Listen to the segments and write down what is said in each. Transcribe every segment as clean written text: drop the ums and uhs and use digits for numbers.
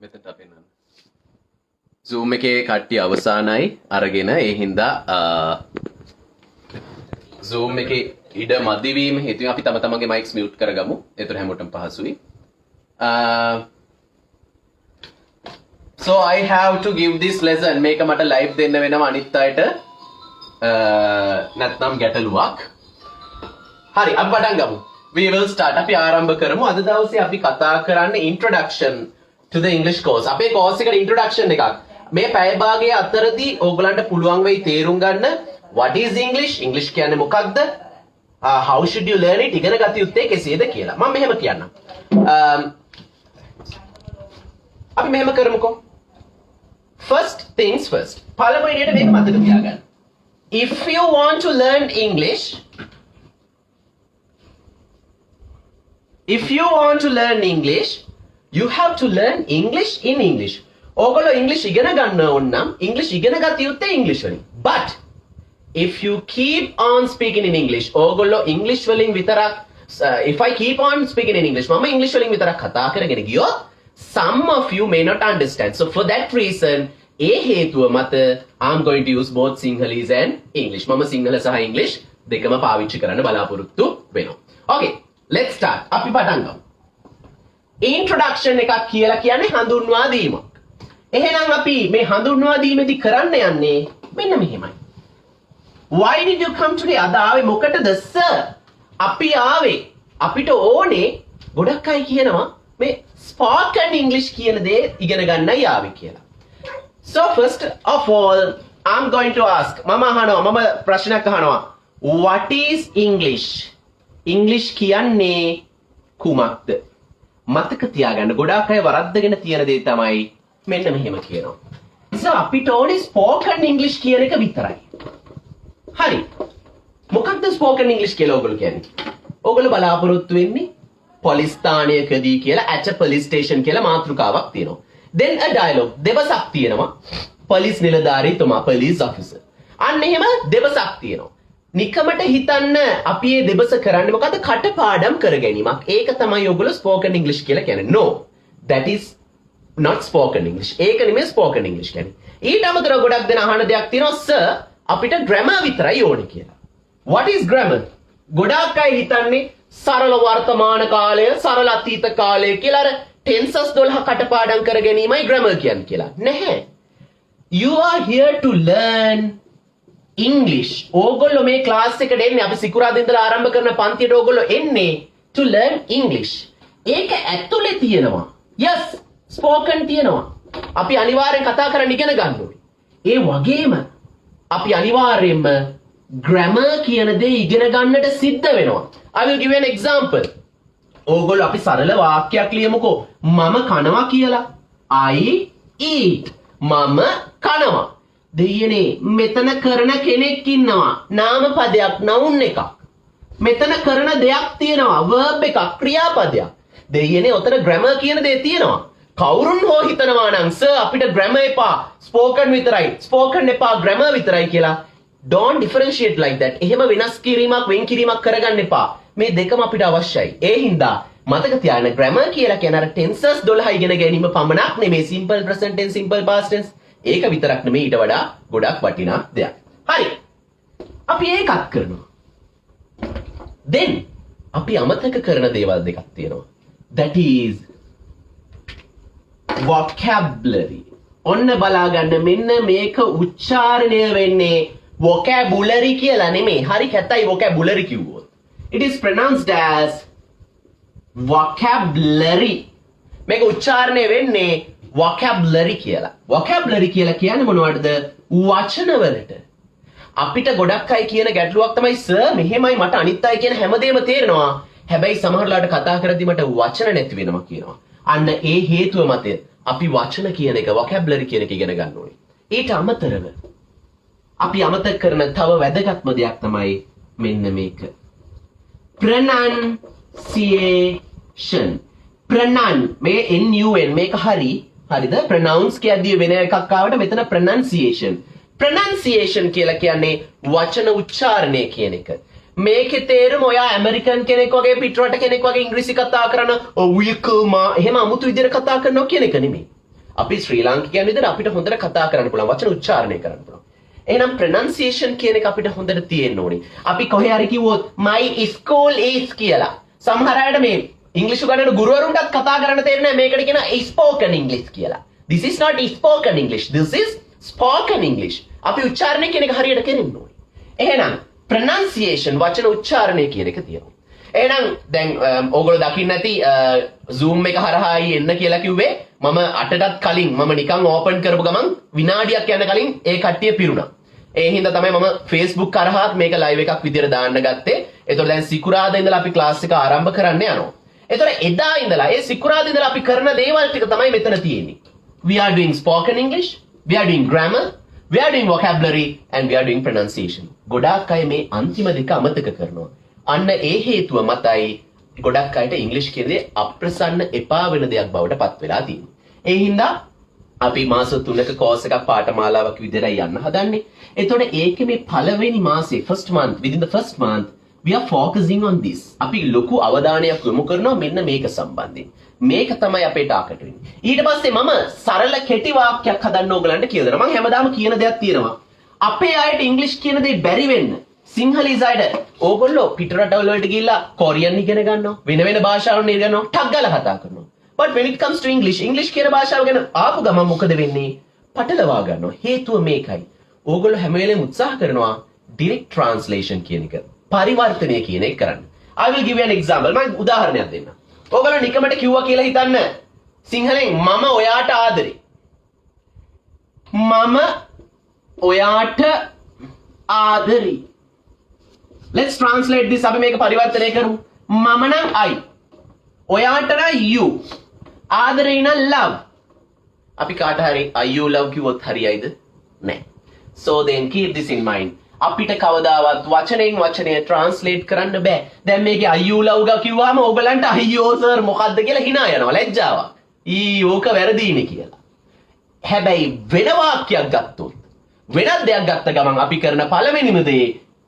මෙතනට පෙන්නන්න. Zoom එකේ කට්ටිය අවසానයි අරගෙන ඒ හින්දා Zoom එකේ ඉඩ මදි වීම හේතුවෙන් අපි තම තමන්ගේ mics mute කරගමු. ඒතර හැමෝටම පහසුයි. So I have to give this lesson. මේක මට live දෙන්න වෙනවා අනිත් අයට නැත්නම් ගැටලුවක්. හරි අපි පටන් ගමු. We will start. අපි ආරම්භ කරමු. අද දවසේ අපි කතා කරන්නේ introduction to the English course. අපේ course එකට introduction එකක්. මේ පැය භාගයේ අතරදී ඕගලන්ට පුළුවන් වෙයි තේරුම් ගන්න what is English? English කියන්නේ මොකක්ද? How should you learn it? ඉගෙන ගත යුත්තේ කෙසේද කියලා. මම මෙහෙම කියන්නම්. අපි මෙහෙම කරමුකෝ. First things first. පළමුවෙනියට මේක මතක තියාගන්න. If you want to learn English, you have to learn English in English. ඕගොල්ලෝ English ඉගෙන ගන්න ඕන නම් English ඉගෙන ගත යුත්තේ English වලින්. But if you keep on speaking in English, ඕගොල්ලෝ English වලින් විතරක් if I keep on speaking in English, මම English වලින් විතරක් කතා කරගෙන ගියොත් some of you may not understand. So for that reason, ඒ හේතුව මත I'm going to use both Sinhalese and English. මම සිංහල සහ English දෙකම පාවිච්චි කරන්න බලාපොරොත්තු වෙනවා. Okay, let's start. අපි පටන් ගමු. Introduction එකක් කියලා කියන්නේ හඳුන්වා දීමක්. එහෙනම් අපි මේ හඳුන්වා දීමේදී කරන්න යන්නේ මෙන්න මෙහෙමයි. Why did you come today? අද ආවේ මොකටද sir? අපි ආවේ අපිට ඕනේ ගොඩක් අය කියනවා මේ spoken English කියන දේ ඉගෙන ගන්නයි ආවේ කියලා. So first of all, I'm going to ask. මම ප්‍රශ්නයක් අහනවා. What is English? English කියන්නේ කුමක්ද? මතක තියාගන්න ගොඩාක් අය වරද්දගෙන තියෙන දේ තමයි මෙන්න මෙහෙම කියනවා. So අපිට ඕනේ spoken English කියන එක විතරයි. හරි. මොකක්ද spoken English කියලා ඕගොල්ලෝ කියන්නේ? ඕගොල්ලෝ බලාපොරොත්තු වෙන්නේ පොලිස් ස්ථානයකදී කියලා at a police station කියලා මාතෘකාවක් තියෙනවා. Then a dialogue දෙබසක් තියෙනවා. police නිලධාරීතුමා police officer. අන්න එහෙම දෙබසක් තියෙනවා. නිකමට හිතන්න අපි මේ දෙබස කරන්නේ මොකද්ද? කටපාඩම් කර ගැනීමක්. ඒක තමයි ඔයගොල්ලෝ spoken English කියලා කියන්නේ. No, that is not spoken English. ඒක නෙමෙයි spoken English කියන්නේ. ඊට අමතරව ගොඩක් දෙනා අහන දෙයක් තියෙනවා sir අපිට grammar විතරයි ඕනේ කියලා. What is grammar? ගොඩක් අය හිතන්නේ සරල වර්තමාන කාලය, සරල අතීත කාලය කියලා අර tenses 12 කටපාඩම් කර ගැනීමයි grammar කියන්නේ කියලා. නැහැ. You are here to learn English. ඕගොල්ලෝ මේ ක්ලාස් එකට එන්නේ අපි සිකුරාදා ඉඳලා ආරම්භ කරන පන්තියට ඕගොල්ලෝ එන්නේ to learn English. ඒක ඇතුලේ තියෙනවා. Yes, spoken තියෙනවා. අපි අනිවාර්යෙන් කතා කරන්න ඉගෙන ගන්න ඕනේ. ඒ වගේම අපි අනිවාර්යෙන්ම grammar කියන දේ ඉගෙන ගන්නට සිද්ධ වෙනවා. I will give you an example. ඕගොල්ලෝ අපි සරල වාක්‍යයක් ලියමුකෝ. මම කනවා කියලා. I eat. මම කනවා. දෙයනේ මෙතන කරන කෙනෙක් ඉන්නවා. නාම පදයක් noun එකක්. මෙතන කරන දෙයක් තියෙනවා. verb එකක් ක්‍රියාපදයක්. දෙයනේ ඔතන grammar කියන දේ තියෙනවා. කවුරුන් හෝ හිතනවා නම් sir අපිට grammar එපා spoken විතරයි. spoken එපා grammar විතරයි කියලා. Don't differentiate like that. එහෙම වෙනස් කිරීමක් වෙන් කිරීමක් කරගන්න එපා. මේ දෙකම අපිට අවශ්‍යයි. ඒ හින්දා මතක තියාගන්න grammar කියලා කියන අර tenses 12 ඉගෙන ගැනීම පමණක් නෙමෙයි simple present tense simple past tense. ඒක විතරක් නෙමෙයි ඊට වඩා ගොඩක් වටිනා දෙයක්. හරි. අපි ඒකත් කරනවා. Then අපි අමතක කරන දේවල් දෙකක් තියෙනවා. That is vocabulary. ඔන්න බලාගන්න මෙන්න මේක උච්චාරණය වෙන්නේ vocabulary කියලා නෙමෙයි. හරි කැතයි vocabulary කිව්වොත්. It is pronounced as vocabulary. මේක උච්චාරණය වෙන්නේ vocabulary කියලා. vocabulary කියලා කියන්නේ මොනවටද? වචන වලට. අපිට ගොඩක් අය කියන ගැටලුවක් තමයි sir මෙහෙමයි මට අනිත් අය කියන හැමදේම තේරෙනවා. හැබැයි සමහරලාට කතා කරද්දි මට වචන නැති වෙනවා කියනවා. අන්න ඒ හේතුව මත අපි වචන කියන එක vocabulary කියන එක ඉගෙන ගන්න ඕනේ. ඊට අමතරව අපි අමතක කරන තව වැදගත්ම දෙයක් තමයි මෙන්න මේක. pronunciation. මේ NUN මේක හරිද? pronounce කියද්දී වෙන එකක් ආවට මෙතන pronunciation. pronunciation කියලා කියන්නේ වචන උච්චාරණය කියන එක. මේකේ තේරුම ඔයා ඇමරිකන් කෙනෙක් වගේ පිටරට කෙනෙක් වගේ ඉංග්‍රීසි කතා කරන ඔයකම එහෙම අමුතු විදිහට කතා කරනවා කියන එක නෙමෙයි. අපි ශ්‍රී ලාංකිකයන් විදිහට අපිට හොඳට කතා කරන්න පුළුවන්. වචන උච්චාරණය කරන්න පුළුවන්. එහෙනම් pronunciation කියන එක අපිට හොඳට තියෙන්න ඕනේ. අපි කොහේ හරි කිව්වොත් my school is කියලා. සමහර අයට මේ ඉංග්‍රීසි උගන්වන ගුරුවරුන්ටත් කතා කරන්න තේරෙන්නේ නැහැ. මේකට කියන spoken English කියලා. This is not spoken English. This is spoken English. අපි උච්චාරණය කියන එක හරියට කරන්න ඕනේ. එහෙනම් pronunciation වචන උච්චාරණය කියන එක තියෙනවා. එහෙනම් දැන් ඕගොල්ලෝ දකින්න ඇති Zoom එක හරහායි එන්න කියලා කිව්වේ මම 8ටත් කලින් මම නිකන් ඕපන් කරපු ගමන් විනාඩියක් යන කලින් ඒ කට්ටිය පිරුණා. ඒ හින්දා තමයි මම Facebook කරහාත් මේක ලයිව් එකක් විදියට දාන්න ගත්තේ. ඒතකොට දැන් සිකුරාදා ඉඳලා අපි ක්ලාස් එක ආරම්භ කරන්න යනවා. ඒතකොට එදා ඉඳලා ඒ සිකුරාදා ඉඳලා අපි කරන දේවල් ටික තමයි මෙතන තියෙන්නේ. We are doing spoken English, we are doing grammar, we are doing vocabulary and we are doing pronunciation. ගොඩාක් අය මේ අන්තිම දෙක අමතක කරනවා. අන්න ඒ හේතුව මතයි ගොඩක් අයට ඉංග්‍රීසි කියන දේ අප්‍රසන්න එපා වෙන දෙයක් බවට පත් වෙලා තියෙන්නේ. ඒ හින්දා අපි මාස 3ක කෝස් එකක් පාඨමාලාවක් විදිහට යන්න හදන්නේ. එතකොට ඒකේ මේ පළවෙනි මාසේ first month within the first month we are focusing on this. අපි ලොකු අවධානයක් යොමු කරනවා මෙන්න මේක සම්බන්ධයෙන්. මේක තමයි අපේ ටාගට් වෙන්නේ. ඊට පස්සේ මම සරල කෙටි වාක්‍යයක් හදන්න ඕගලන්ට කියලා දෙනවා. මම හැමදාම කියන දෙයක් තියෙනවා. අපේ අයට ඉංග්‍රීසි කියන දේ බැරි වෙන්න සිංහලීස් අයට ඕගොල්ලෝ පිටරටවල වලට ගිහිල්ලා කොරියන් ඉගෙන ගන්නවා. වෙන වෙන භාෂාවන් ඉගෙන ගන්නවා. ටක් ගාලා කතා කරනවා. But when it comes to English කියන භාෂාව ගැන ආපු ගමන් මොකද වෙන්නේ? පටලවා ගන්නවා. හේතුව මේකයි. ඕගොල්ලෝ හැම වෙලේම උත්සාහ කරනවා direct translation කියන එක. පරිවර්තනය කියන එක කරන්න. I will give you an example. මම උදාහරණයක් දෙන්නම්. ඕගොල්ලෝ නිකමට කිව්වා කියලා හිතන්න. සිංහලෙන් මම ඔයාට ආදරේ. මම ඔයාට ආදරේ. Let's translate this. අපි මේක පරිවර්තනය කරමු. මම නම් I. ඔයාට නම් you. ආදරේ නම් love. අපි කාට හරි I you love කිව්වොත් හරියයිද? නැහැ. So then keep this in mind. අපිට කවදාවත් වචනෙන් වචනය translate කරන්න බෑ. දැන් මේකේ I you love ගා කිව්වම ඕගලන්ට අයියෝ සර් මොකද්ද කියලා hina යනවා ලැජ්ජාවක්. ඕක වැරදීනේ කියලා. හැබැයි වෙන වාක්‍යයක් ගත්තොත් වෙනත් දෙයක් ගත්ත ගමන් අපි කරන පළවෙනිම දේ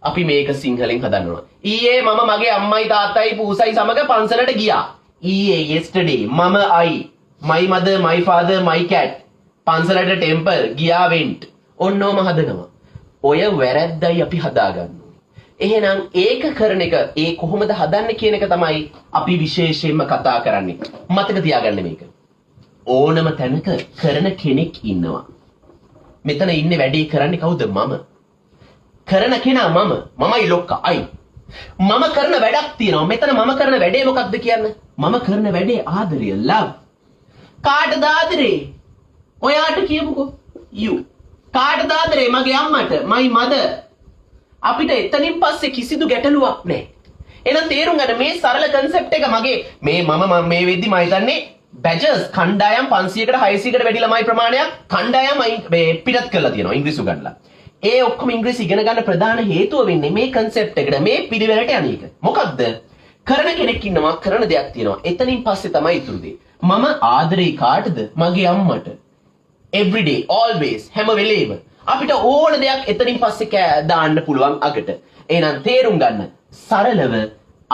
අපි මේක සිංහලෙන් හදන්නවා. ඊයේ මම මගේ අම්මයි තාත්තයි පූසයි සමග පන්සලට ගියා. ඊයේ yesterday මම I my mother my father my cat පන්සලට temple ගියා went. ඔන්නෝම හදනවා. ඔය වැරද්දයි අපි හදාගන්න ඕනේ. එහෙනම් ඒක කරන එක ඒ කොහොමද හදන්නේ කියන එක තමයි අපි විශේෂයෙන්ම කතා කරන්නේ. මතක තියාගන්න මේක. ඕනම තැනක කරන කෙනෙක් ඉන්නවා. මෙතන ඉන්නේ වැඩේ කරන්නේ කවුද? මම. කරන කෙනා මමයි ලොක්කා අයි. මම කරන වැඩක් තියෙනවා. මෙතන මම කරන වැඩේ මොකක්ද කියන්න? මම කරන වැඩේ ආදරය love. කාටද ආදරේ? ඔයාට කියමුකෝ. you. කාටද ආදරේ? මගේ අම්මට. my mother. අපිට එතනින් පස්සේ කිසිදු ගැටලුවක් නැහැ. එහෙනම් තේරුම් ගන්න මේ සරල concept එක මගේ මම මේ වෙද්දි මම හිතන්නේ badges කණ්ඩායම් 500කට 600කට වැඩි ළමයි ප්‍රමාණයක් කණ්ඩායම් පිටත් කරලා තියෙනවා ඉංග්‍රීසි උගන්වලා. ඒ ඔක්කොම ඉංග්‍රීසි ඉගෙන ගන්න ප්‍රධාන හේතුව වෙන්නේ මේ concept එකට මේ පිළිවෙලට යන එක. මොකක්ද? කරන කෙනෙක් ඉන්නවා කරන දෙයක් තියෙනවා. එතනින් පස්සේ තමයි ඉතුරු දේ. මම ආදරේ කාටද? මගේ අම්මට. every day always හැම වෙලේම අපිට ඕන දෙයක් එතනින් පස්සේ දාන්න පුළුවන් අගට. එහෙනම් තේරුම් ගන්න සරලව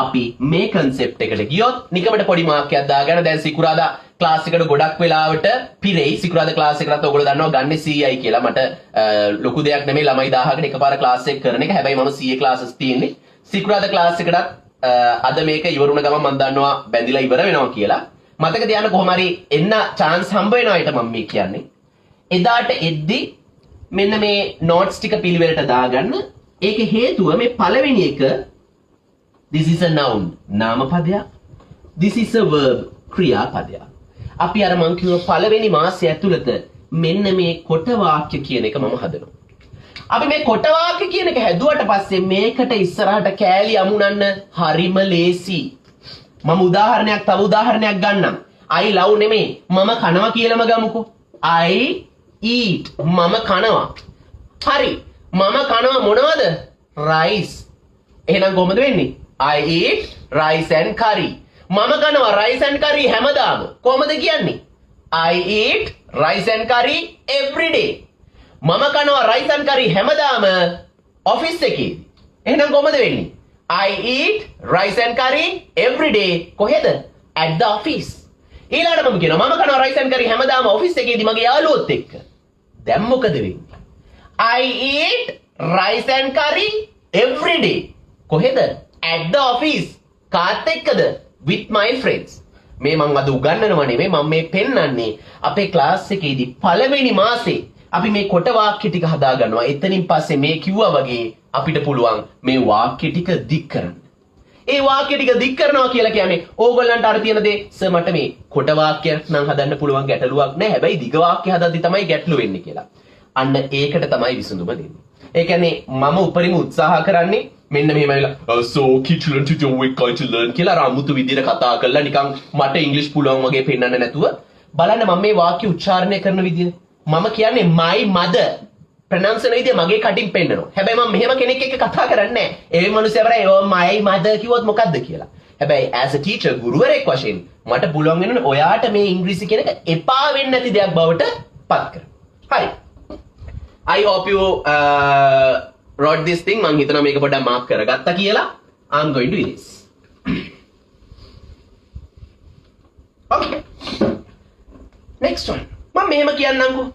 අපි මේ concept එකට ගියොත් නිකමට පොඩි මාක්කයක් දාගෙන දැන් සිකුරාදා ක්ලාස් එකට ගොඩක් වෙලාවට පිරෙයි. සිකුරාදා ක්ලාස් එකකට ඔයගොල්ලෝ දන්නවා ගන්න CI කියලා. මට ලොකු දෙයක් නෙමෙයි ළමයි 1000කට එකපාර ක්ලාස් එක කරන එක. හැබැයි මම CA classes තියෙන්නේ. සිකුරාදා ක්ලාස් එකටත් අද මේක ඉවරුණ ගමන් මම දන්නවා බැඳිලා ඉවර වෙනවා කියලා. මතක තියාගන්න කොහොම හරි එන්න chance හම්බ වෙනවා ඊට මම මේ කියන්නේ. එදාට එද්දි මෙන්න මේ notes ටික පිළිවෙලට දාගන්න. ඒකේ හේතුව මේ පළවෙනි එක this is a noun නාමපදයක්. this is a verb ක්‍රියාපදයක්. අපි අර මං කිව්ව පළවෙනි මාසය ඇතුළත මෙන්න මේ කොට වාක්‍ය කියන එක මම හදනවා. අපි මේ කොට වාක්‍ය කියන එක හැදුවට පස්සේ මේකට ඉස්සරහට කෑලි අමුණන්න හරිම ලේසි. මම තව උදාහරණයක් ගන්නම්. I love නෙමෙයි මම කනවා කියලාම ගමුකෝ. I eat මම කනවා. හරි. මම කනවා මොනවද? rice. එහෙනම් කොහොමද වෙන්නේ? I eat rice and curry. මම කනවා rice and curry හැමදාම. කොහොමද කියන්නේ? I eat rice and curry every day. මම කනවා rice and curry හැමදාම ඔෆිස් එකේ. එහෙනම් කොහොමද වෙන්නේ? I eat rice and curry every day. කොහෙද? At the office. ඊළඟට මම කියනවා මම කනවා rice and curry හැමදාම ඔෆිස් එකේදී මගේ යාළුවොත් එක්ක. දැන් මොකද වෙන්නේ? I eat rice and curry every day. කොහෙද? At the office. කාත් එක්කද? With my friends. මේ මං අද උගන්වනවා නෙමෙයි මම මේ පෙන්වන්නේ අපේ ක්ලාස් එකේදී පළවෙනි මාසේ අපි මේ කොට වාක්‍ය ටික හදා ගන්නවා. එතනින් පස්සේ මේ කිව්වා වගේ අපිට පුළුවන් මේ වාක්‍ය ටික දික් කරන්න. ඒ වාක්‍ය ටික දික් කරනවා කියලා කියන්නේ ඕගොල්ලන්ට අර තියෙන දේ සර් මට මේ කොට වාක්‍යයක් නම් හදන්න පුළුවන් ගැටලුවක් නෑ. හැබැයි දිග වාක්‍ය හදද්දි තමයි ගැටලු වෙන්නේ කියලා. අන්න ඒකට තමයි විසඳුම දෙන්නේ. ඒ කියන්නේ මම උපරිම උත්සාහ කරන්නේ මෙන්න මෙහෙම වෙලා so kids learn to do we going to learn කියලා රාමුතු විදියට කතා කරලා නිකන් මට ඉංග්‍රීසි පුළුවන් වගේ පෙන්නන්න නැතුව බලන්න මම මේ වාක්‍ය උච්චාරණය කරන විදිය. මම කියන්නේ my mother ප්‍රනවුන්ස් කරන විදිය මගේ කටින් පෙන්නනවා. හැබැයි මම මෙහෙම කෙනෙක් එක්ක කතා කරන්නේ නැහැ. ඒ මිනිස්සුවරයි my mother කිව්වොත් මොකද්ද කියලා. හැබැයි as a teacher ගුරුවරයෙක් වශයෙන් මට පුළුවන් වෙනුනේ ඔයාට මේ ඉංග්‍රීසි කියන එක එපා වෙන්නේ නැති දෙයක් බවට පත් කරන්න. හරි. I hope you wrote this thing. මං හිතනවා මේක පොඩ්ඩක් මාක් කරගත්තා කියලා. I'm going to do this. Okay. Next one. මම මෙහෙම කියන්නම්කෝ.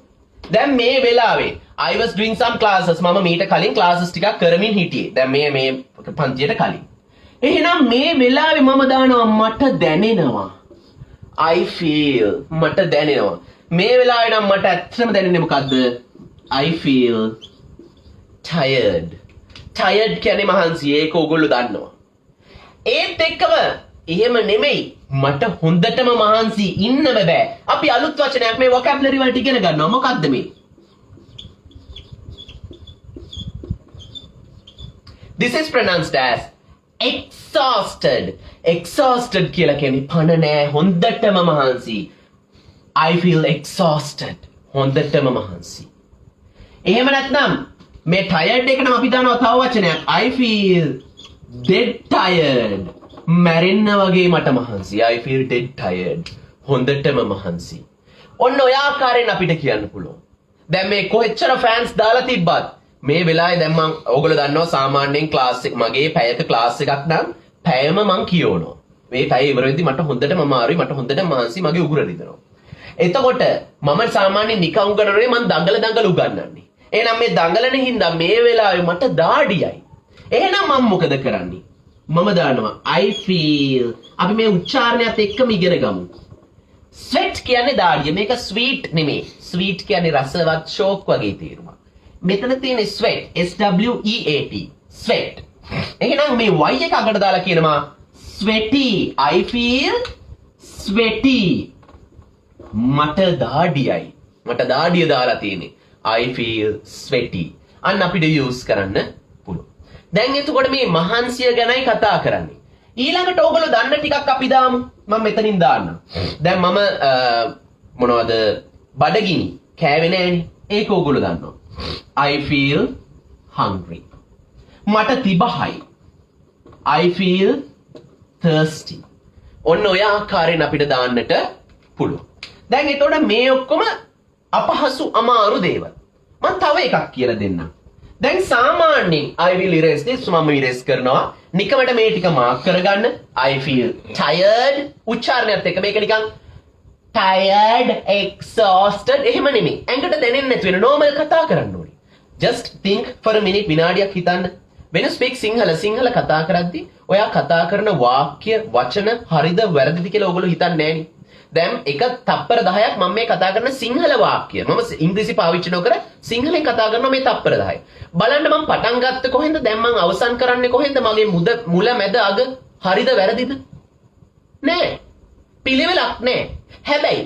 දැන් මේ වෙලාවේ I was doing some classes. මම මීට කලින් classes ටිකක් කරමින් හිටියේ. දැන් මේ පන්තියට කලින්. එහෙනම් මේ වෙලාවේ මම දානවා මට දැනෙනවා. I feel මට දැනෙනවා. මේ වෙලාවේ නම් මට ඇත්තටම දැනෙන්නේ මොකද්ද? I feel tired. Tired කියන්නේ මහන්සි. ඒක ඕගොල්ලෝ දන්නවා. ඒත් එක්කම එහෙම නෙමෙයි. මට හොඳටම මහන්සි ඉන්න බෑ. අපි අලුත් වචනයක් මේ vocabulary වලට ඉගෙන ගන්නවා. මොකද්ද මේ? This is pronounced as exhausted. Exhausted කියලා කියන්නේ පණ නෑ හොඳටම මහන්සි. I feel exhausted. හොඳටම මහන්සි. එහෙම නැත්නම් මේ tired එකටම අපි දානවා තව වචනයක්. I feel dead tired. මැරෙන්න වගේ මට මහන්සි. I feel dead tired. හොඳටම මහන්සි. ඔන්න ඔය ආකාරයෙන් අපිට කියන්න පුළුවන්. දැන් මේ කොච්චර ෆෑන්ස් දාලා තිබ්බත් මේ වෙලාවේ දැන් මම ඕගොල්ලෝ දන්නවා සාමාන්‍යයෙන් ක්ලාස් එක මගේ පැයක ක්ලාස් එකක් නම් පැයම මං කියවනවා. මේ පැය ඉවර වෙද්දි මට හොඳටම අමාරුයි. මට හොඳටම මහන්සි මගේ උගුර රිදෙනවා. එතකොට මම සාමාන්‍යයෙන් නිකන් උගන්වන්නේ මං දඟල උගන්වන්නේ. එහෙනම් මේ දඟලන හින්දා මේ වෙලාවේ මට දාඩියයි. එහෙනම් මම මොකද කරන්නේ? මම දානවා I feel. අපි මේ උච්චාරණයත් එක්කම ඉගෙන ගමු. sweat කියන්නේ දාඩිය. මේක sweet නෙමෙයි. sweet කියන්නේ රසවත් ෂෝක් වගේ තේරුමක්. මෙතන තියෙන sweat S W E A T sweat. එහෙනම් මේ y එක අගට දාලා කියනවා sweaty. I feel sweaty. මට දාඩියයි. මට දාඩිය දාලා තියෙන්නේ. I feel sweaty. අන්න අපිට use කරන්න පුළුවන්. දැන් එතකොට මේ මහන්සිය ගැනයි කතා කරන්නේ. ඊළඟට ඕගොල්ලෝ දන්න ටිකක් අපි දාමු. මම මෙතනින් දාන්නම්. දැන් මම මොනවද බඩගිනි කෑවේ නෑනේ. ඒක ඕගොල්ලෝ දන්නවා. I feel hungry. මට තිබහයි. I feel thirsty. ඔන්න ඔය ආකාරයෙන් අපිට දාන්නට පුළුවන්. දැන් එතකොට මේ ඔක්කොම අපහසු අමාරු දේවල්. මම තව එකක් කියලා දෙන්නම්. දැන් සාමාන්‍යයෙන් I will erase this. මම erase කරනවා. නිකමට මේ ටික මාක් කරගන්න. I feel tired. උච්චාරණයත් එක්ක මේක නිකන් tired, exhausted එහෙම නෙමෙයි. ඇඟට දැනෙන්නේ නැති වෙන normal කතා කරන්න ඕනේ. Just think for a minute විනාඩියක් හිතන්න. When you speak සිංහල කතා කරද්දී ඔයා කතා කරන වාක්‍ය වචන හරිද වැරදිද කියලා ඔයගොල්ලෝ හිතන්නේ නැහනේ. දැන් එක තප්පර 10ක් මම මේ කතා කරන සිංහල වාක්‍ය මම ඉංග්‍රීසි පාවිච්චි නොකර සිංහලෙන් කතා කරන මේ තප්පර 10. බලන්න මම පටන් ගත්තේ කොහෙන්ද? දැන් මම අවසන් කරන්නේ කොහෙන්ද? මගේ මුල මැද අග හරිද වැරදිද? නෑ. පිළිවෙලක් නෑ. හැබැයි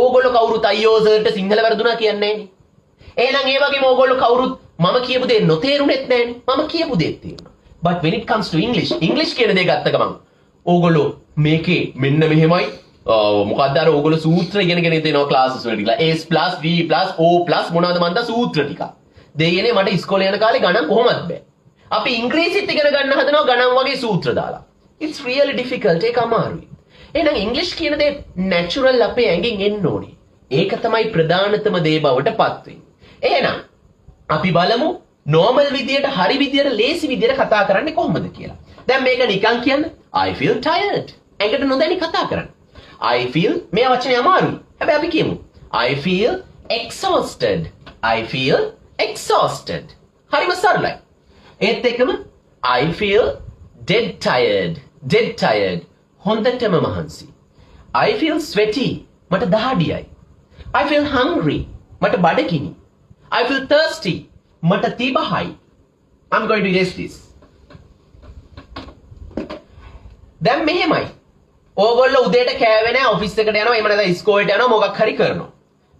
ඕගොල්ලෝ කවුරුත් අයියෝ සර්ට සිංහල වැරදුනා කියන්නේ නෑනේ. එහෙනම් ඒ වගේම ඕගොල්ලෝ කවුරුත් මම කියපු දේ නොතේරුණෙත් නෑනේ. මම කියපු දේ තේරුණා. But when it comes to English කියන දේ ගත්ත ගමන් ඕගොල්ලෝ මේකේ මෙන්න මෙහෙමයි මොකක්ද අර ඕගොල්ලෝ සූත්‍ර ඉගෙනගෙන තියෙනවා ක්ලාසස් වලට ගිහලා S V O මොනවද මන්ද සූත්‍ර ටික. දෙයනේ මට ඉස්කෝලේ යන කාලේ ගණන් කොහොමද බෑ. අපි ඉංග්‍රීසිත් ඉගෙන ගන්න හදනවා ගණන් වගේ සූත්‍ර දාලා. It's really difficult. ඒක අමාරුයි. එහෙනම් ඉංග්‍රීසි කියන දේ natural අපේ ඇඟෙන් එන්න ඕනේ. ඒක තමයි ප්‍රධානතම දේ බවට පත් වෙන්නේ. එහෙනම් අපි බලමු normal විදියට හරි විදියට ලේසි විදියට කතා කරන්නේ කොහොමද කියලා. දැන් මේක නිකන් කියන්න I feel tired. ඇඟට නොදැනි කතා කරන්න. I feel මේ වචනේ අමාරුයි. හැබැයි අපි කියමු. I feel exhausted. I feel exhausted. හරිම සරලයි. ඒත් එක්කම I feel dead tired. Dead tired. හොඳටම මහන්සි. I feel sweaty. මට දහඩියයි. I feel hungry. මට බඩගිනි. I feel thirsty. මට තිබහයි. I'm going to erase this. දැන් මෙහෙමයි. ඕගොල්ලෝ උදේට කෑවේ නැහැ ඔෆිස් එකට යනවා එහෙම නැත්නම් ඉස්කෝලේට යනවා මොකක් හරි කරනවා.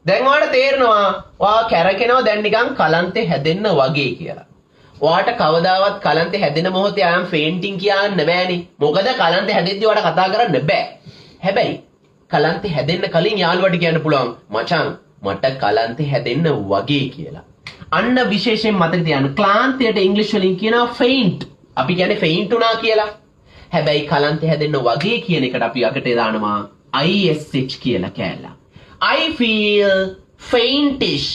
දැන් ඔයාලට තේරෙනවා ඔයා කැරකෙනවා දැන් නිකන් කලන්තේ හැදෙන්න වගේ කියලා. ඔයාට කවදාවත් කලන්තේ හැදෙන මොහොතේ I am fainting කියන්න බෑනේ. මොකද කලන්තේ හැදෙද්දි ඔයාට කතා කරන්න බෑ. හැබැයි කලන්තේ හැදෙන්න කලින් යාළුවට කියන්න පුළුවන් මචං මට කලන්තේ හැදෙන්න වගේ කියලා. අන්න විශේෂයෙන් මතක තියාගන්න ක්ලාන්තයට ඉංග්‍රීසි වලින් කියනවා faint. අපි කියන්නේ faint උනා කියලා. හැබැයි කලන්තේ හැදෙන්න වගේ කියන එකට අපි අකට දානවා ISH කියලා කෑල්ල. I feel faintish.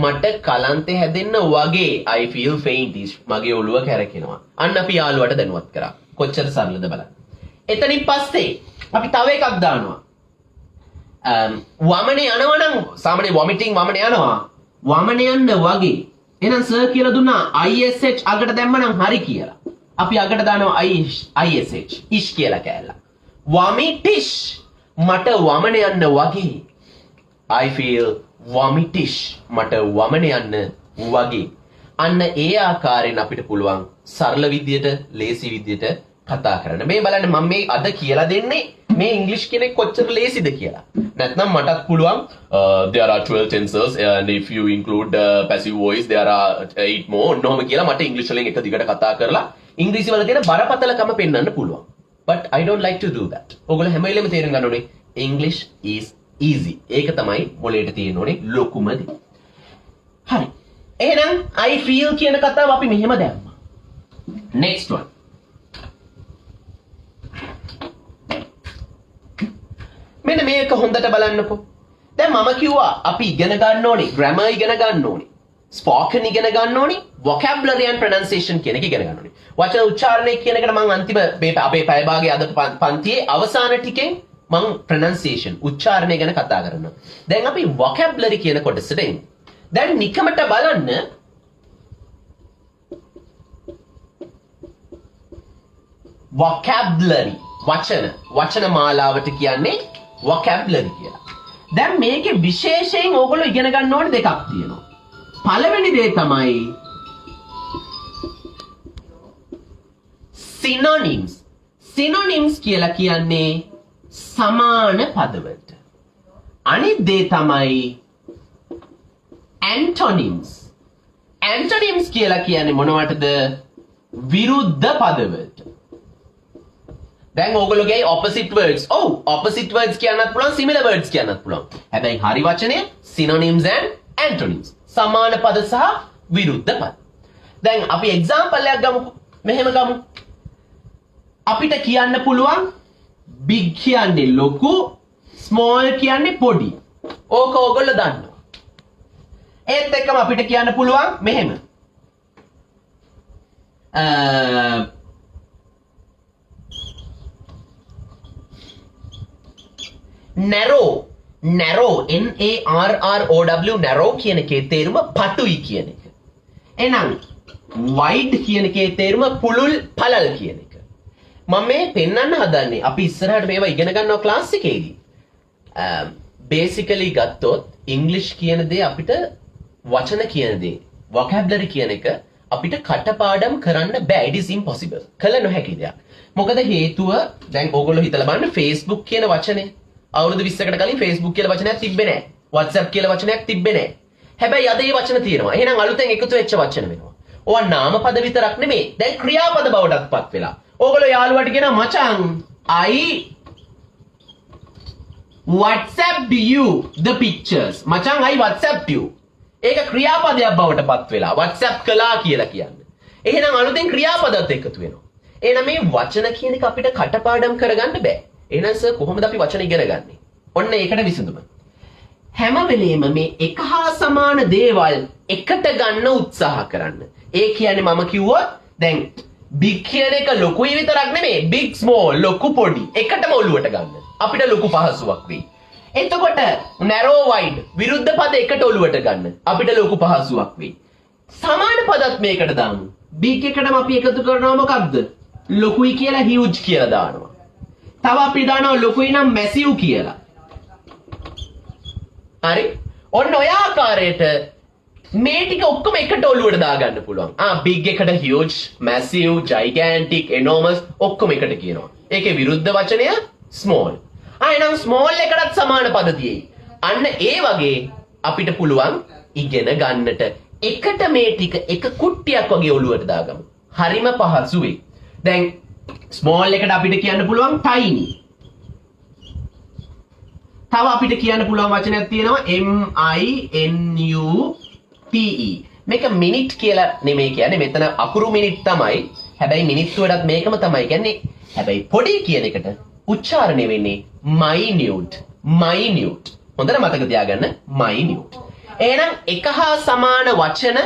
මට කලන්තේ හැදෙන්න වගේ. I feel faintish. මගේ ඔළුව කැරකෙනවා. අන්න අපි යාළුවට දැනුවත් කරා. කොච්චර සරලද බලන්න. එතනින් පස්සේ අපි තව එකක් දානවා. වමනේ යනවා නම් සාමාන්‍ය vomiting වමනේ යනවා. වමනේ යන්න වගේ. එහෙනම් සර් කියලා දුන්නා ISH අගට දැම්මනම් හරි කියලා. අපි අගට දානවා ISH ish කියලා කෑල්ල. vomitish මට වමන යන්න වගේ. I feel vomitish මට වමන යන්න වගේ. අන්න ඒ ආකාරයෙන් අපිට පුළුවන් සරල විදියට ලේසි විදියට කතා කරන්න. මේ බලන්න මම මේ අද කියලා දෙන්නේ මේ ඉංග්‍රීසි කෙනෙක් කොච්චර ලේසිද කියලා. නැත්නම් මටත් පුළුවන් there are 12 tenses and if you include passive voice there are 8 more නොම කියලා මට ඉංග්‍රීසි වලින් එක දිගට කතා කරලා ඉංග්‍රීසි වල තියෙන බරපතලකම පෙන්වන්න පුළුවන්. But I don't like to do that. ඔයගොල්ලෝ හැම වෙලෙම තේරුම් ගන්න ඕනේ English is easy. ඒක තමයි මොලේට තියෙන්න ඕනේ ලොකුම දේ. හරි. එහෙනම් I feel කියන කතාව අපි මෙහෙම දැම්මා. Next one. මෙන්න මේක හොඳට බලන්නකෝ. දැන් මම කිව්වා අපි ඉගෙන ගන්න ඕනේ grammar ඉගෙන ගන්න ඕනේ. spoken ඉගෙන ගන්න ඕනේ vocabulary and pronunciation කියන එක ඉගෙන ගන්න ඕනේ. වචන උච්චාරණය කියන එකට මම අන්තිම අපේ පැය භාගයේ අද පන්තියේ අවසාන ටිකෙන් මම pronunciation උච්චාරණය ගැන කතා කරනවා. දැන් අපි vocabulary කියන කොටසට එමු. දැන් නිකමට බලන්න vocabulary වචන මාලාවට කියන්නේ vocabulary කියලා. දැන් මේකේ විශේෂයෙන් ඕගොල්ලෝ ඉගෙන ගන්න ඕනේ දෙකක් තියෙනවා. පළවෙනි දේ තමයි synonyms. synonyms කියලා කියන්නේ සමාන පදවලට. අනිත් දේ තමයි antonyms. antonyms කියලා කියන්නේ මොනවටද? විරුද්ධ පදවලට. දැන් ඕගොල්ලෝගේ opposite words. ඔව් opposite words කියන්නත් පුළුවන් similar words කියන්නත් පුළුවන්. හැබැයි හරි වචනේ synonyms and antonyms. සමාන පද සහ විරුද්ධ පද. දැන් අපි example එකක් ගමුකෝ. මෙහෙම ගමු. අපිට කියන්න පුළුවන් big කියන්නේ ලොකු, small කියන්නේ පොඩි. ඕක ඕගොල්ලෝ දන්නවා. ඒත් එක්කම අපිට කියන්න පුළුවන් මෙහෙම. narrow NARROW narrow කියන එකේ තේරුම පටුයි කියන එක. එහෙනම් wide කියන එකේ තේරුම පුළුල් පළල් කියන එක. මම මේ පෙන්වන්න හදන්නේ අපි ඉස්සරහට මේවා ඉගෙන ගන්නවා ක්ලාස් එකේදී. basically ගත්තොත් English කියන දේ අපිට වචන කියන දේ vocabulary කියන එක අපිට කටපාඩම් කරන්න බෑ. It is impossible. කළ නොහැකි දෙයක්. මොකද හේතුව දැන් ඕගොල්ලෝ හිතලා බලන්න Facebook කියන වචනේ අවුරුදු 20කට කලින් Facebook කියලා වචනයක් තිබ්බේ නැහැ. WhatsApp කියලා වචනයක් තිබ්බේ නැහැ. හැබැයි අද මේ වචන තියෙනවා. එහෙනම් අලුතෙන් එකතු වෙච්ච වචන වෙනවා. ඕවා නාමපද විතරක් නෙමෙයි. දැන් ක්‍රියාපද බවටත් පත් වෙලා. ඕගොල්ලෝ යාළුවාට කියනවා මචං I WhatsApp you the pictures. මචං I WhatsApp you. ඒක ක්‍රියාපදයක් බවට පත් වෙලා. WhatsApp කළා කියලා කියන්නේ. එහෙනම් අලුතෙන් ක්‍රියාපදත් එකතු වෙනවා. එහෙනම් මේ වචන කියන එක අපිට කටපාඩම් කරගන්න බෑ. එහෙනම් සර් කොහොමද අපි වචන ඉගෙන ගන්නෙ? ඔන්න ඒකට විසඳුම. හැම වෙලේම මේ එක හා සමාන දේවල් එකට ගන්න උත්සාහ කරන්න. ඒ කියන්නේ මම කිව්වොත් දැන් big කියන එක ලොකුයි විතරක් නෙමෙයි big small ලොකු පොඩි එකටම ඔලුවට ගන්න. අපිට ලොකු පහසුවක් වෙයි. එතකොට narrow wide විරුද්ධ පද එකට ඔලුවට ගන්න අපිට ලොකු පහසුවක් වෙයි. සමාන පදත් මේකට දාමු. big එකටම අපි එකතු කරනවා මොකක්ද? ලොකුයි කියලා huge කියලා දානවා. තව අපි දානවා ලොකුයි නම් massive කියලා. හරි? ඔන්න ඔය ආකාරයට මේ ටික ඔක්කොම එකට ඔලුවට දාගන්න පුළුවන්. big එකට huge, massive, gigantic, enormous ඔක්කොම එකට කියනවා. ඒකේ විරුද්ධ වචනය small. එහෙනම් small එකටත් සමාන පද තියෙයි. අන්න ඒ වගේ අපිට පුළුවන් ඉගෙන ගන්නට එකට මේ ටික එක කුට්ටියක් වගේ ඔලුවට දාගමු. හරිම පහසුයි. දැන් small එකට අපිට කියන්න පුළුවන් tiny. තව අපිට කියන්න පුළුවන් වචනයක් තියෙනවා minute. මේක මිනිට් කියලා නෙමෙයි කියන්නේ. මෙතන අකුරු මිනිට් තමයි. හැබැයි මිනිත්තුවටත් මේකම තමයි කියන්නේ. හැබැයි පොඩි කියන එකට උච්චාරණය වෙන්නේ minute. minute. හොඳට මතක තියාගන්න minute. එහෙනම් එක හා සමාන වචන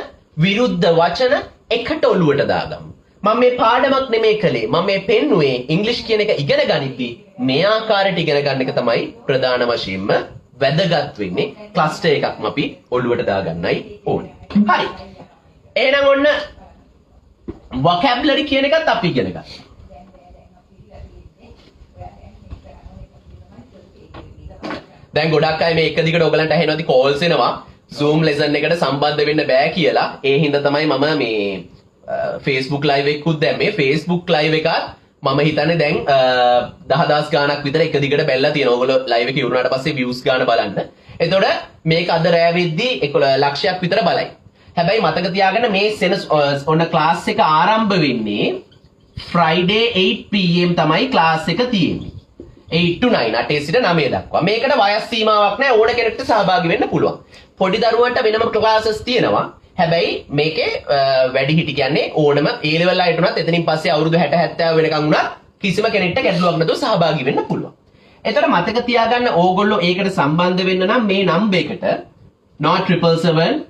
විරුද්ධ වචන එකට ඔලුවට දාගමු. මම මේ පාඩමක් නෙමෙයි කළේ. මම මේ පෙන්නුවේ ඉංග්‍රීසි කියන එක ඉගෙන ගනිද්දී මේ ආකාරයට ඉගෙන ගන්න එක තමයි ප්‍රධාන වශයෙන්ම වැදගත් වෙන්නේ. ක්ලස්ටර් එකක්ම අපි ඔලුවට දාගන්නයි ඕනේ. හරි. එහෙනම් ඔන්න vocabulary කියන එකත් අපි ඉගෙන ගන්න. දැන් ගොඩක් අය මේ එක දිගට ඔයගලන්ට ඇහෙනවාද කෝල්ස් එනවා Zoom lesson එකට සම්බන්ධ වෙන්න බෑ කියලා. ඒ හින්දා තමයි මම මේ Facebook live එකකුත් දැම්මේ. Facebook live එකත් මම හිතන්නේ දැන් 10000 ගාණක් විතර එක දිගට බැලලා තියෙනවා. ඔයගොල්ලෝ live එක ඉවරනාට පස්සේ views ගාණ බලන්න. එතකොට මේක අද රෑ වෙද්දී 11 ලක්ෂයක් විතර බලයි. හැබැයි මතක තියාගන්න මේ ඔන්න class එක ආරම්භ වෙන්නේ Friday 8 pm තමයි class එක තියෙන්නේ. 8 to 9 8 සිට 9 දක්වා. මේකට වයස් සීමාවක් නැහැ. ඕන කෙනෙක්ට සහභාගී වෙන්න පුළුවන්. පොඩි දරුවන්ට වෙනම ක්ලාසස් තියෙනවා. හැබැයි මේකේ වැඩිහිටි කියන්නේ ඕනම A level අයට උනත් එතනින් පස්සේ අවුරුදු 60 70 වෙනකන් උනත් කිසිම කෙනෙක්ට ගැටලුවක් නැතුව සහභාගී වෙන්න පුළුවන්. එතකොට මතක තියාගන්න ඕගොල්ලෝ ඒකට සම්බන්ධ වෙන්න නම් මේ නම්බර් එකට 077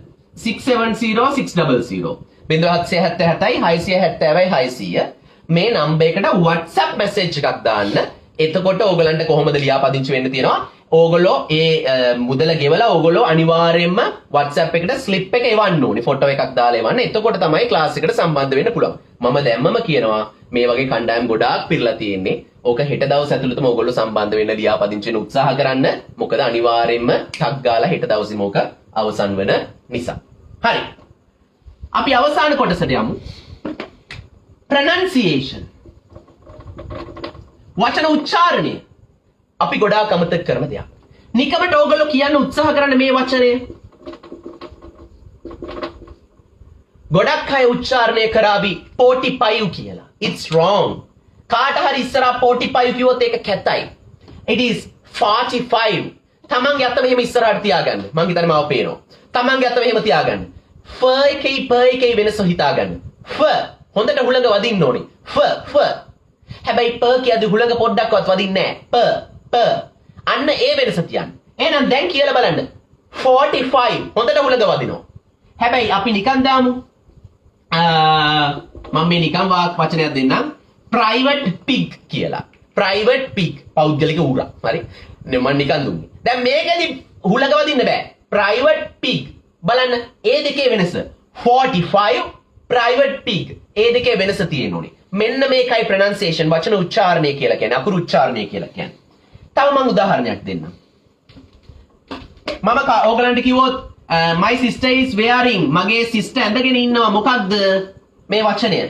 670 600 0777 670 600 මේ නම්බර් එකට WhatsApp message එකක් දාන්න. එතකොට ඕගලන්ට කොහොමද ලියාපදිංචි වෙන්න තියෙනවා? ඕගොල්ලෝ ඒ මුදල ගෙවලා ඕගොල්ලෝ අනිවාර්යයෙන්ම WhatsApp එකට ස්ලිප් එක එවන්න ඕනේ. ෆොටෝ එකක් දාලා එවන්න. එතකොට තමයි ක්ලාස් එකට සම්බන්ධ වෙන්න පුළුවන්. මම දැම්මම කියනවා මේ වගේ කණ්ඩායම් ගොඩාක් පිරලා තියෙන්නේ. ඕක හෙට දවස් ඇතුළතම ඕගොල්ලෝ සම්බන්ධ වෙන්න ලියාපදිංචි වෙන්න උත්සාහ කරන්න. මොකද අනිවාර්යයෙන්ම ටක් ගාලා හෙට දවසේම ඕක අවසන් වෙන නිසා. හරි. අපි අවසාන කොටසට යමු. pronunciation. වචන උච්චාරණය අපි ගොඩාක් අමතක කරන දෙයක්. නිකමට ඕගොල්ලෝ කියන්න උත්සාහ කරන්න මේ වචනය. ගොඩක් අය උච්චාරණය කරાવી 45 කියලා. It's wrong. කාට හරි ඉස්සරහා 45 කිව්වොත් ඒක කැතයි. It is 45. තමන්ගේ අත මෙහෙම ඉස්සරහට තියාගන්න. මං හිතන්නේ මාව පේනවා. තමන්ගේ අත මෙහෙම තියාගන්න. ෆ එකේ වෙනස හිතාගන්න. ෆ හොඳට හුළඟ වදින්න ඕනේ. ෆ හැබැයි ප කියද්දි හුළඟ පොඩ්ඩක්වත් වදින්නේ නැහැ. ප අන්න ඒ වෙනස තියන්න. එහෙනම් දැන් කියලා බලන්න. 45 හොඳට හුළඟ වදිනවා. හැබැයි අපි නිකන් දාමු. මම මේ නිකන් වචනයක් දෙන්නම්. private pig කියලා. private pig පෞද්ගලික ඌරා. හරි. මම නිකන් දුන්නේ. දැන් මේකෙදි හුළඟ වදින්න බෑ. private pig බලන්න ඒ දෙකේ වෙනස 45 private pig ඒ දෙකේ වෙනස තියෙනුනේ. මෙන්න මේකයි pronunciation වචන උච්චාරණය කියලා කියන්නේ. අකුරු උච්චාරණය කියලා කියන්නේ. තව මම උදාහරණයක් දෙන්නම්. මම ඕගලන්ට කිව්වොත් my sister is wearing මගේ sister ඇඳගෙන ඉන්නවා මොකක්ද මේ වචනය?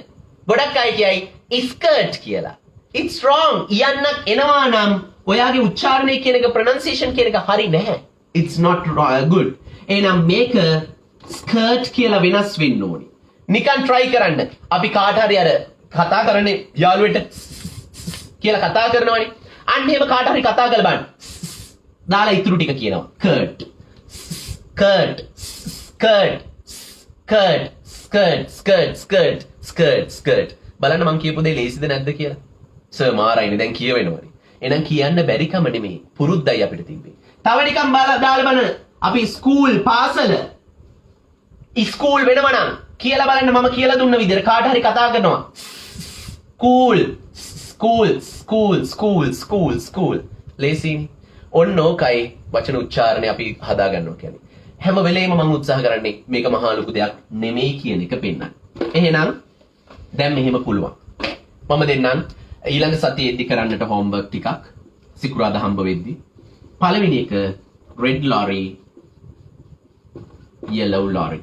ගොඩක් අය කියයි skirt කියලා. It's wrong. යන්නක් එනවා නම් ඔයාගේ උච්චාරණය කියන එක pronunciation කියන එක හරි නැහැ. It's not good. එහෙනම් මේක skirt කියලා වෙනස් වෙන්න ඕනේ. නිකන් try කරන්න. අපි කාට හරි අර කතා කරන්නේ යාළුවෙට කියලා කතා කරනවනේ. අන්න එහෙම කාට හරි කතා කරලා බලන්න. දාලා ඉතුරු ටික කියනවා. skirt skirt skirt skirt skirt skirt skirt skirt skirt බලන්න මං කියපු දේ ලේසිද නැද්ද කියලා. සර් මාරයිනේ දැන් කියවෙනවනේ. එහෙනම් කියන්න බැරි කම නෙමෙයි. පුරුද්දයි අපිට තිබ්බේ. තව නිකන් දාලා බලන්න. අපි ස්කූල් පාසල ස්කූල් වෙනව නම් කියලා බලන්න මම කියලා දුන්න විදිහට කාට හරි කතා කරනවා. school school school school school school ලේසියිනේ. ඔන්න ඕකයි වචන උච්චාරණය අපි හදා ගන්නවා කියන්නේ. හැම වෙලේම මම උත්සාහ කරන්නේ මේක මහා ලොකු දෙයක් නෙමෙයි කියන එක පෙන්නන්න. එහෙනම් දැන් මෙහෙම පුළුවන්. මම දෙන්නම් ඊළඟ සතියේදී කරන්නට හෝම්වර්ක් ටිකක් සිකුරාදා හම්බ වෙද්දී. පළවෙනි එක red lorry yellow lorry.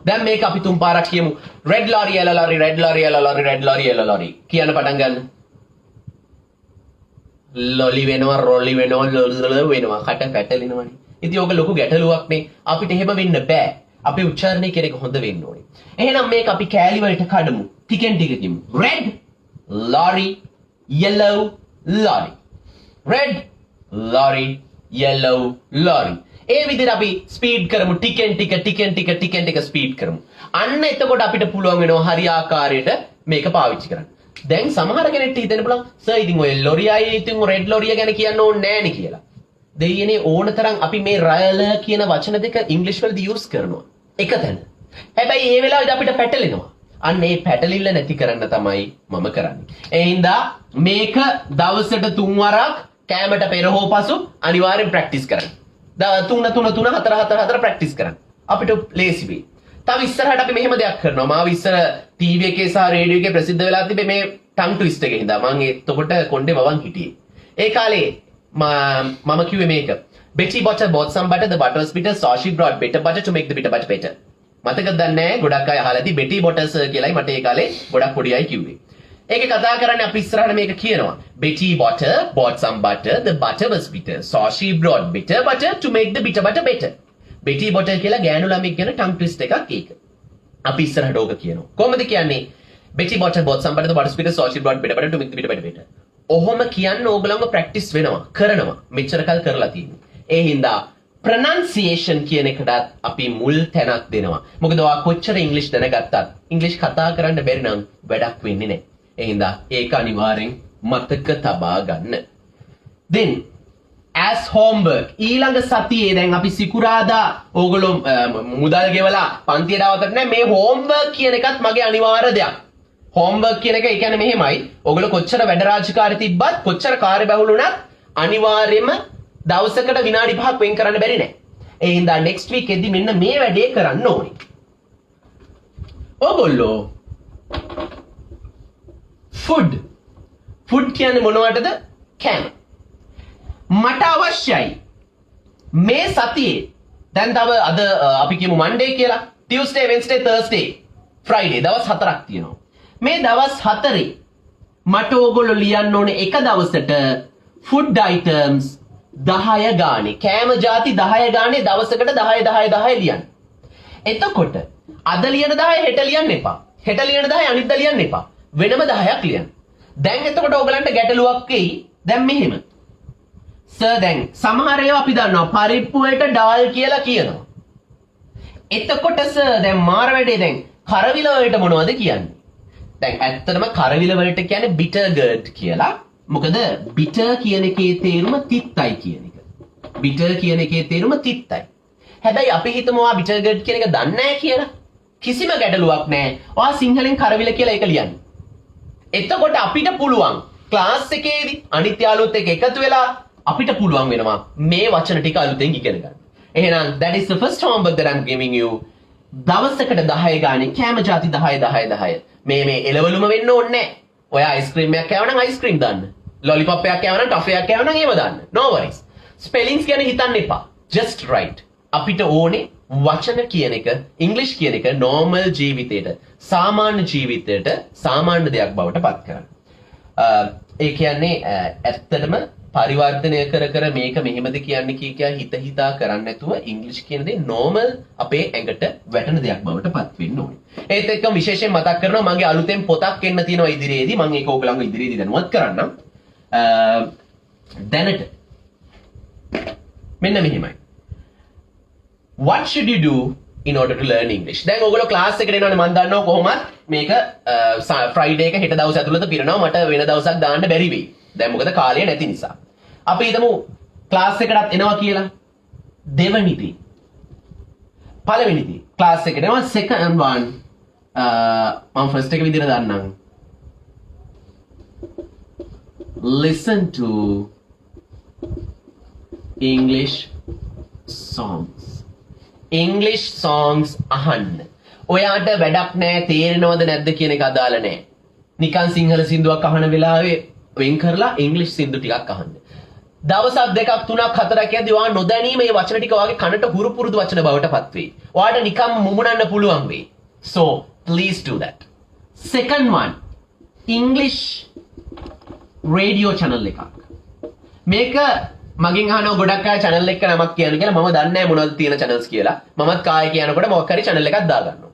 දැන් මේක අපි තුන් පාරක් කියමු. red lorry yellow lorry red lorry yellow lorry red lorry yellow lorry කියන පටන් ගන්න. ලොලි වෙනවා රොලි වෙනවා ලොල වෙනවා කට පැටලෙනවනේ. ඉතින් ඕක ලොකු ගැටලුවක් නේ. අපිට එහෙම වෙන්න බෑ. අපි උච්චාරණය කියන එක හොඳ වෙන්න ඕනේ. එහෙනම් මේක අපි කෑලි වලට කඩමු. ටිකෙන් ටික කියමු. red lorry yellow lorry red lorry yellow lorry. ඒ විදිහට අපි ස්පීඩ් කරමු. ටිකෙන් ටික ස්පීඩ් කරමු. අන්න එතකොට අපිට පුළුවන් වෙනවා හරි ආකාරයට මේක පාවිච්චි කරන්න. දැන් සමහර කෙනෙක්ට හිතෙන්න පුළුවන් සර් ඉතින් ඔය ලොරියයි ඉතින් රෙඩ් ලොරිය ගැන කියන්න ඕනේ නෑනේ කියලා. දෙයියනේ ඕන තරම් අපි මේ රයල කියන වචන දෙක ඉංග්‍රීසි වලදී යූස් කරනවා. එක තැන. හැබැයි ඒ වෙලාවේදී අපිට පැටලෙනවා. අන්න ඒ පැටලිල්ල නැති කරන්න තමයි මම කරන්නේ. ඒ හින්දා මේක දවසට 3 වරක් කෑමට පෙර හෝ පසු අනිවාර්යෙන් ප්‍රැක්ටිස් කරන්න. 3 ප්‍රැක්ටිස් කරන්න. අපිට ලේසි වෙයි. තව ඉස්සරහට අපි මෙහෙම දෙයක් කරනවා. මාව ඉස්සර ටීවී එකේ සහ රේඩියෝ එකේ ප්‍රසිද්ධ වෙලා තිබේ මේ ටං ට්විස්ට් එකේ හින්දා මම එතකොට කොණ්ඩේ වවන් හිටියේ. ඒ කාලේ මම කිව්වේ මේක. Betty butter bought some butter, the butter was bitter, so she brought bitter butter to make the bitter butter better. මතකද දන්නේ ගොඩක් අය අහලා ඇති Betty Botters කියලායි මට ඒ කාලේ ගොඩක් පොඩි අය කිව්වේ. ඒකේ කතා කරන්නේ අපි ඉස්සරහට මේක කියනවා. Betty butter bought some butter, the butter was bitter, so she brought bitter butter to make the bitter butter better. Betty butter කියලා ගෑනු ළමෙක් ගැන ටං ට්විස්ට් එකක් ඒක. අපි ඉස්සරහට ඕක කියනවා. කොහොමද කියන්නේ? Betty butter bought some butter, the butter was bitter, so she brought bitter butter to make the bitter butter better. ඔහොම කියන්න ඕගලන්ව ප්‍රැක්ටිස් වෙනවා කරනවා මෙච්චර කල් කරලා තියෙන්නේ. ඒ හින්දා ප්‍රනන්සියේෂන් කියන එකටත් අපි මුල් තැනක් දෙනවා. මොකද ඔයා කොච්චර ඉංග්‍රීසි දැනගත්තත් ඉංග්‍රීසි කතා කරන්න බැරි නම් වැඩක් වෙන්නේ නැහැ. ඒ හින්දා ඒක අනිවාර්යෙන් මතක තබා ගන්න. then as homework ඊළඟ සතියේ දැන් අපි සිකුරාදා ඕගොල්ලෝ මුදල් ගෙවලා පන්තියට આવතට නෑ මේ homework කියන එකත් මගේ අනිවාර්ය දෙයක්. homework කියන එක ඒ කියන්නේ මෙහෙමයි. ඔයගොල්ලෝ කොච්චර වැඩ රාජකාරී තිබ්බත් කොච්චර කාර්යබහුල වුණත් අනිවාර්යයෙන්ම දවසකට විනාඩි 5ක් වෙන් කරන්න බැරි නෑ. ඒ හින්දා next week එද්දි මෙන්න මේ වැඩේ කරන්න ඕනේ. ඔයගොල්ලෝ food කියන්නේ මොනවටද? කෑම. මට අවශ්‍යයි මේ සතියේ දැන් තව අද අපි කියමු Monday කියලා Tuesday Wednesday Thursday Friday දවස් 4ක් තියෙනවා. මේ දවස් 4 මට ඕගොල්ලෝ ලියන්න ඕනේ එක දවසට food items 10 ගානේ කෑම ಜಾති 10 ගානේ දවසකට 10 ලියන්න. එතකොට අද ලියන 10 හෙට ලියන්න එපා. හෙට ලියන 10 අනිද්දා ලියන්න එපා. වෙනම 10ක් ලියන්න. දැන් එතකොට ඕගලන්ට ගැටලුවක් වෙයි. දැන් මෙහෙම. සර් දැන් සමහර ඒවා අපි දන්නවා පරිප්පු වලට ඩාල් කියලා කියනවා. එතකොට සර් දැන් මාර වැඩේ දැන් කරවිල වලට මොනවද කියන්නේ? දැන් ඇත්තටම කරවිල වලට කියන්නේ bitter gourd කියලා. මොකද bitter කියන එකේ තේරුම තිත්තයි කියන එක. bitter කියන එකේ තේරුම තිත්තයි. හැබැයි අපි හිතමු ආ bitter gourd කියන එක දන්නේ නැහැ කියලා. කිසිම ගැටලුවක් නැහැ. ඔයා සිංහලෙන් කරවිල කියලා ඒක ලියන්න. එතකොට අපිට පුළුවන් ක්ලාස් එකේදී අනිත් යාළුවොත් එක්ක එකතු වෙලා අපිට පුළුවන් වෙනවා මේ වචන ටික අලුතෙන් ඉගෙන ගන්න. එහෙනම් that is the first homework that I'm giving you. දවසකට 10 ගානේ කෑම ಜಾති 10. මේ එළවලුම වෙන්න ඕනේ නැහැ. ඔයා අයිස්ක්‍රීම් එකක් කෑව නම් අයිස්ක්‍රීම් දාන්න. ලොලිපොප් එකක් කෑව නම් ටොෆි එකක් කෑව නම් ඒව දාන්න. No worries. ස්පෙලිංස් ගැන හිතන්න එපා. Just write. අපිට ඕනේ වචන කියන එක ඉංග්‍රීසි කියන එක normal ජීවිතේට සාමාන්‍ය ජීවිතයට සාමාන්‍ය දෙයක් බවට පත් කරන්න. ඒ කියන්නේ ඇත්තටම පරිවර්තනය කර මේක මෙහෙමද කියන්නේ කියා හිතා කරන්න නැතුව ඉංග්‍රීසි කියන දේ normal අපේ ඇඟට වැටෙන දෙයක් බවට පත් වෙන්න ඕනේ. ඒත් එක්කම විශේෂයෙන් මතක් කරනවා මගේ අලුතෙන් පොතක් එන්න තියෙනවා ඉදිරියේදී. මම ඒක ඕගලන්ව ඉදිරියේදී දැනුවත් කරන්නම්. දැනට මෙන්න මෙහෙමයි. What should you do in order to learn English? දැන් ඔයගොල්ලෝ ක්ලාස් එකට එනවනේ මම දන්නවා කොහොමද මේක ෆ්‍රයිඩේ එක හෙට දවස් ඇතුළත පිරෙනවා මට වෙන දවසක් දාන්න බැරි වෙයි. දැන් මොකද කාලය නැති නිසා. අපි හිතමු ක්ලාස් එකටත් එනවා කියලා. දෙවනි දේ. පළවෙනි දේ. ක්ලාස් එකට එනවා second one මම ෆස්ට් එක විදිහට දාන්නම්. Listen to English songs. English songs අහන්න. ඔයාට වැඩක් නැහැ තේරෙනවද නැද්ද කියන එක අදාළ නැහැ. නිකන් සිංහල සින්දුවක් අහන වෙලාවේ වෙන් කරලා ඉංග්‍රීසි සින්දු ටිකක් අහන්න. දවසක් දෙකක් තුනක් හතරක් යද්දී ඔයා නොදැනීම මේ වචන ටික ඔයාගේ කනට හුරු පුරුදු වචන බවට පත් වෙයි. ඔයාට නිකන් මුමුණන්න පුළුවන් වෙයි. So please do that. Second one, English radio channel එකක්. මේක මගෙන් අහනවා ගොඩක් අය channel එක නමක් කියන්න කියලා. මම දන්නේ නැහැ මොනවද තියෙන channels කියලා. මමත් කාය කියනකොට මොකක් හරි channel එකක් දාගන්නවා.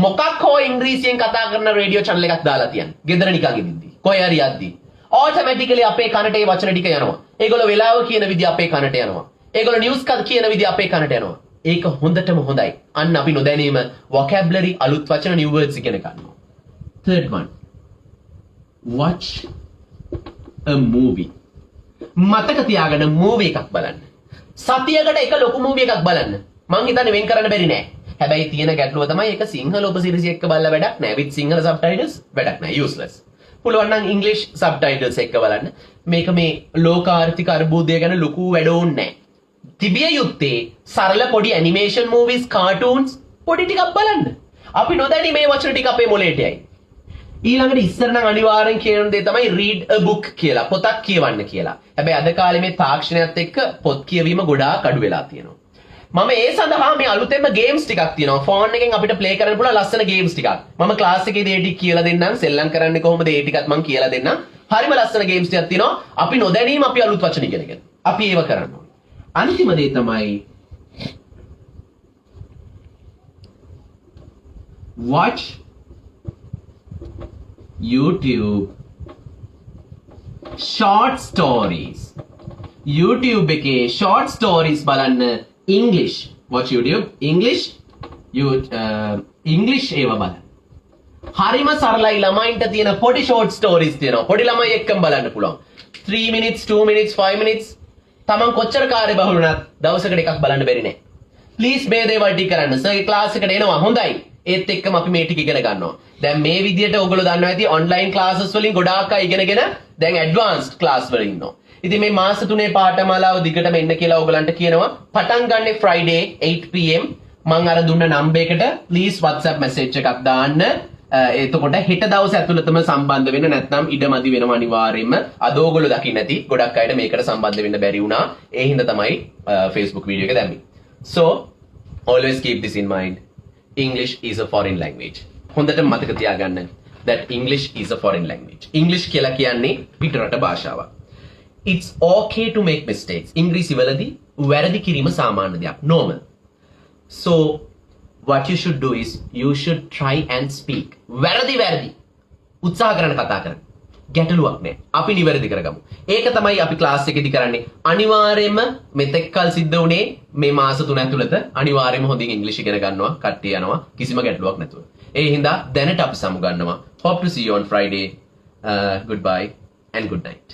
මොකක් හෝ ඉංග්‍රීසියෙන් කතා කරන රේඩියෝ channel එකක් දාලා තියන්න. ගෙදර නිකන් ඉඳින්දී. කොහේ හරි යද්දී. automatically අපේ කනට ඒ වචන ටික යනවා. ඒගොල්ලෝ වෙලාව කියන විදිහ අපේ කනට යනවා. ඒගොල්ලෝ news කියන විදිහ අපේ කනට යනවා. ඒක හොඳටම හොඳයි. අන්න අපි නොදැනීම vocabulary අලුත් වචන new words ඉගෙන ගන්නවා. Third one, watch a movie. මතක තියාගන්න මූවී එකක් බලන්න. සතියකට එක ලොකු මූවී එකක් බලන්න. මං හිතන්නේ වෙන් කරන්න බැරි නෑ. හැබැයි තියෙන ගැටලුව තමයි ඒක සිංහල උපසිරසි එක්ක බලලා වැඩක් නෑ. with සිංහල subtitles වැඩක් නෑ. useless. පුළුවන් නම් English subtitles එක්ක බලන්න. මේක මේ ලෝකාර්ථික අර්බුදය ගැන ලොකු වැඩ ඕනේ නෑ. තිබිය යුත්තේ සරල පොඩි animation movies, cartoons පොඩි ටිකක් බලන්න. අපි නොදැනි මේ වචන ටික අපේ මොලේට යයි. ඊළඟට ඉස්සර නම් අනිවාර්යෙන් කියන දේ තමයි read a book කියලා. පොතක් කියවන්න කියලා. හැබැයි අද කාලේ මේ තාක්ෂණයත් එක්ක පොත් කියවීම ගොඩාක් අඩු වෙලා තියෙනවා. මම ඒ සඳහා මේ අලුතෙන්ම ගේම්ස් ටිකක් තියෙනවා. ෆෝන් එකෙන් අපිට ප්ලේ කරන්න පුළුවන් ලස්සන ගේම්ස් ටිකක්. මම ක්ලාස් එකේදී ඒ ටික කියලා දෙන්නම්. සෙල්ලම් කරන්නේ කොහොමද ඒ ටිකත් මම කියලා දෙන්නම්. හරිම ලස්සන ගේම්ස් ටිකක් තියෙනවා. අපි නොදැනීම අපි අලුත් වචන ඉගෙනගෙන. අපි ඒව කරන්න ඕනේ. අන්තිම දේ තමයි watch YouTube short stories. YouTube එකේ short stories බලන්න. English. Watch YouTube. English. English ඒව බලන්න. හරිම සරලයි. ළමයින්ට තියෙන පොඩි short stories තියෙනවා. පොඩි ළමයි එක්කම බලන්න පුළුවන්. 3 minutes, 2 minutes, 5 minutes. තමන් කොච්චර කාර්ය බහුල වුණත් දවසකට එකක් බලන්න බැරි නෑ. Please මේ දේවල් ටික කරන්න. සර් ක්ලාස් එකට එනවා. හොඳයි. ඒත් එක්කම අපි මේ ටික ඉගෙන ගන්නවා. දැන් මේ විදියට ඔයගොල්ලෝ දන්නවා ඇති online classes වලින් ගොඩාක් අය ඉගෙනගෙන දැන් advanced class වල ඉන්නවා. ඉතින් මේ මාස 3 පාඨමාලාව දිගටම එන්න කියලා ඔයගලන්ට කියනවා. පටන් ගන්නේ Friday 8 pm. මම අර දුන්න නම්බර් එකට please WhatsApp message එකක් දාන්න. එතකොට හෙට දවස් ඇතුළතම සම්බන්ධ වෙන්න, නැත්නම් ඉඩමදි වෙනවා අනිවාර්යයෙන්ම. අද ඔයගොල්ලෝ දකින්න ඇති ගොඩක් අයට මේකට සම්බන්ධ වෙන්න බැරි වුණා. ඒ හින්දා තමයි Facebook වීඩියෝ එක දැම්මේ. So always keep this in mind. English is a foreign language. හොඳට මතක තියාගන්න that English is a foreign language. English කියලා කියන්නේ පිටරට භාෂාවක්. It's okay to make mistakes. ඉංග්‍රීසි වලදී වැරදි කිරීම සාමාන්‍ය දෙයක්. Normal. So what you should do is you should try and speak. වැරදි. උත්සාහ කරන්න කතා කරන්න. ගැටලුවක් නෑ. අපි නිවැරදි කරගමු. ඒක තමයි අපි ක්ලාස් එකේදී කරන්නේ. අනිවාර්යයෙන්ම මෙතෙක් කල් සිද්ධ වුණේ මේ මාස 3 ඇතුළත අනිවාර්යයෙන්ම හොඳින් ඉංග්‍රීසි ඉගෙන ගන්නවා. කට්ටිය යනවා කිසිම ගැටලුවක් නැතුව. ඒ හින්දා දැනට අපි සමු ගන්නවා. Hope to see you on Friday. Goodbye and good night.